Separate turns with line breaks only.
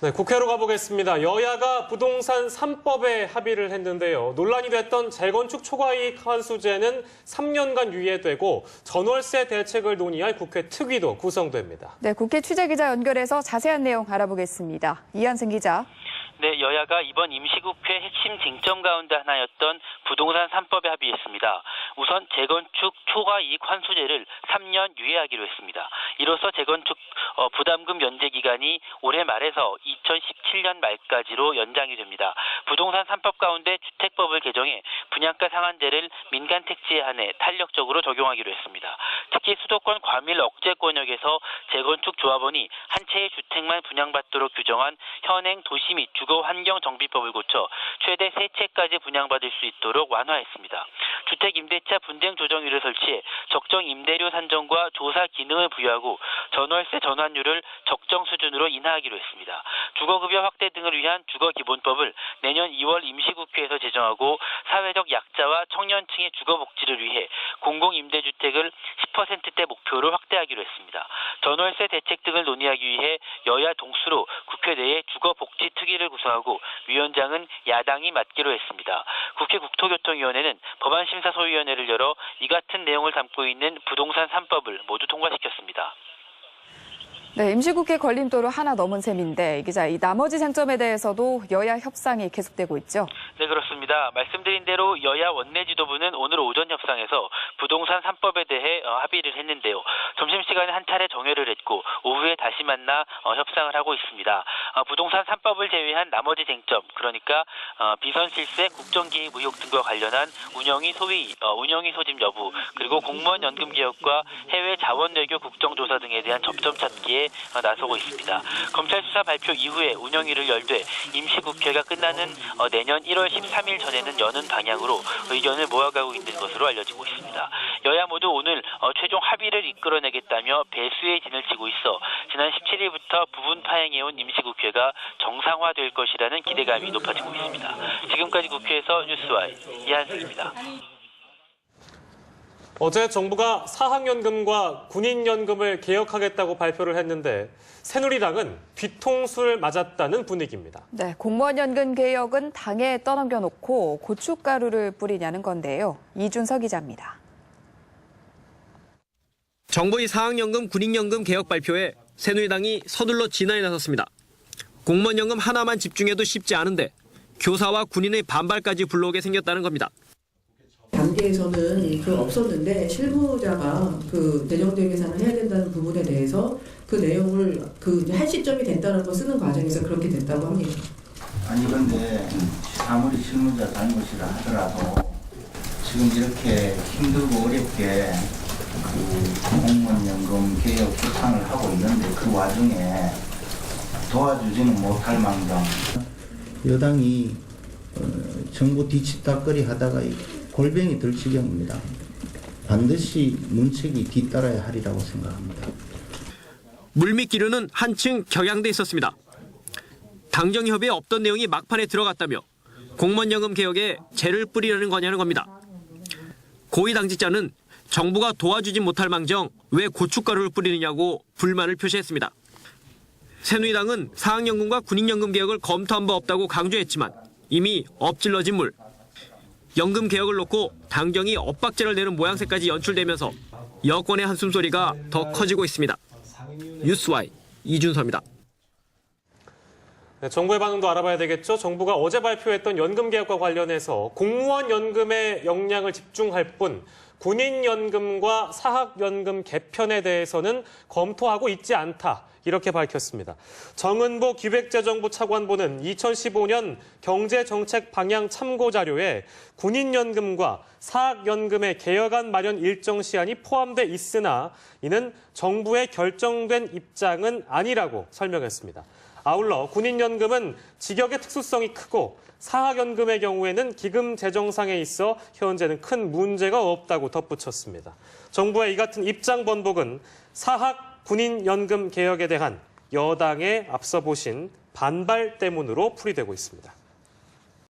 네, 국회로 가보겠습니다. 여야가 부동산 3법에 합의를 했는데요. 논란이 됐던 재건축 초과이익 환수제는 3년간 유예되고 전월세 대책을 논의할 국회 특위도 구성됩니다.
네, 국회 취재기자 연결해서 자세한 내용 알아보겠습니다. 이한승 기자.
네, 여야가 이번 임시국회 핵심 쟁점 가운데 하나였던 부동산 3법에 합의했습니다. 우선 재건축 초과이익 환수제를 3년 유예하기로 했습니다. 이로써 재건축 부담금 면제 기간이 올해 말에서 2017년 말까지로 연장이 됩니다. 부동산 3법 가운데 주택법을 개정해 분양가 상한제를 민간 택지에 한해 탄력적으로 적용하기로 했습니다. 특히 수도권 과밀 억제 권역에서 재건축 조합원이 한 채의 주택만 분양받도록 규정한 현행 도시 및 주거 환경 정비법을 고쳐 최대 3채까지 분양받을 수 있도록 완화했습니다. 주택 임대차 분쟁 조정위를 설치해 적정 임대료 산정과 조사 기능을 부여하고 전월세 전환율을 적정 수준으로 인하하기로 했습니다. 주거급여 확대 등을 위한 주거기본법을 내년 2월 임시국회에서 제정하고 사회적 약자와 청년층의 주거복지를 위해 공공임대주택을 10%대 목표로 확대하기로 했습니다. 전월세 대책 등을 논의하기 위해 여야 동수로 국회 내에 주거복지특위를 구성하고 위원장은 야당이 맡기로 했습니다. 국회 국토교통위원회는 법안심사소위원회를 열어 이 같은 내용을 담고 있는 부동산 3법을 모두 통과시켰습니다.
네, 임시국회 걸림돌을 하나 넘은 셈인데 이 기자, 이 나머지 쟁점에 대해서도 여야 협상이 계속되고 있죠?
네, 그렇습니다. 말씀드린 대로 여야 원내 지도부는 오늘 오전 협상에서 부동산 3법에 대해 합의를 했는데요. 점심시간에 한 차례 정회를 했고 오후에 다시 만나 협상을 하고 있습니다. 부동산 3법을 제외한 나머지 쟁점, 그러니까 비선실세, 국정기획 의혹 등과 관련한 운영위 소집 여부, 그리고 공무원 연금 개혁과 해외 자원 외교 국정조사 등에 대한 접점 찾기에 나서고 있습니다. 검찰 수사 발표 이후에 운영위를 열되 임시국회가 끝나는 내년 1월 13일 전에는 여는 방향으로 의견을 모아가고 있는 것으로 알려지고 있습니다. 여야 모두 오늘 최종 합의를 이끌어내겠다며 배수의 진을 치고 있어 지난 17일부터 부분 파행해온 임시국회가 정상화될 것이라는 기대감이 높아지고 있습니다. 지금까지 국회에서 뉴스와이 이한승입니다.
어제 정부가 사학연금과 군인연금을 개혁하겠다고 발표를 했는데 새누리당은 뒤통수를 맞았다는 분위기입니다.
네, 공무원연금 개혁은 당에 떠넘겨놓고 고춧가루를 뿌리냐는 건데요. 이준석 기자입니다.
정부의 사학연금, 군인연금 개혁 발표에 새누리당이 서둘러 진화에 나섰습니다. 공무원연금 하나만 집중해도 쉽지 않은데 교사와 군인의 반발까지 불러오게 생겼다는 겁니다.
단계에서는 없었는데 실무자가 재정적 계산을 해야 된다는 부분에 대해서 그 내용을 할 시점이 됐다는 거 쓰는 과정에서 그렇게 됐다고 합니다.
아니 근데 아무리 실무자 잘못이라 하더라도 지금 이렇게 힘들고 어렵게 공무원연금 개혁 협상을 하고 있는데 그 와중에 도와주지는 못할 망정.
여당이 정부 뒤치다거리 하다가 골병이 들 지경입니다. 반드시 문책이 뒤따라야 하리라고 생각합니다.
물밑기류는 한층 격양돼 있었습니다. 당정협의에 없던 내용이 막판에 들어갔다며 공무원연금 개혁에 재를 뿌리려는 거냐는 겁니다. 고위 당직자는 정부가 도와주지 못할 망정 왜 고춧가루를 뿌리느냐고 불만을 표시했습니다. 새누리당은 사학연금과 군인연금 개혁을 검토한 바 없다고 강조했지만 이미 엎질러진 물. 연금 개혁을 놓고 당정이 엇박자를 내는 모양새까지 연출되면서 여권의 한숨소리가 더 커지고 있습니다. 뉴스와이 이준서입니다.
네, 정부의 반응도 알아봐야 되겠죠. 정부가 어제 발표했던 연금 개혁과 관련해서 공무원 연금의 역량을 집중할 뿐 군인연금과 사학연금 개편에 대해서는 검토하고 있지 않다. 이렇게 밝혔습니다. 정은보 기획재정부 차관보는 2015년 경제정책 방향 참고 자료에 군인연금과 사학연금의 개혁안 마련 일정 시한이 포함돼 있으나 이는 정부의 결정된 입장은 아니라고 설명했습니다. 아울러 군인연금은 직역의 특수성이 크고 사학연금의 경우에는 기금 재정상에 있어 현재는 큰 문제가 없다고 덧붙였습니다. 정부의 이 같은 입장 번복은 사학 군인연금 개혁에 대한 여당의 앞서 보신 반발 때문으로 풀이되고 있습니다.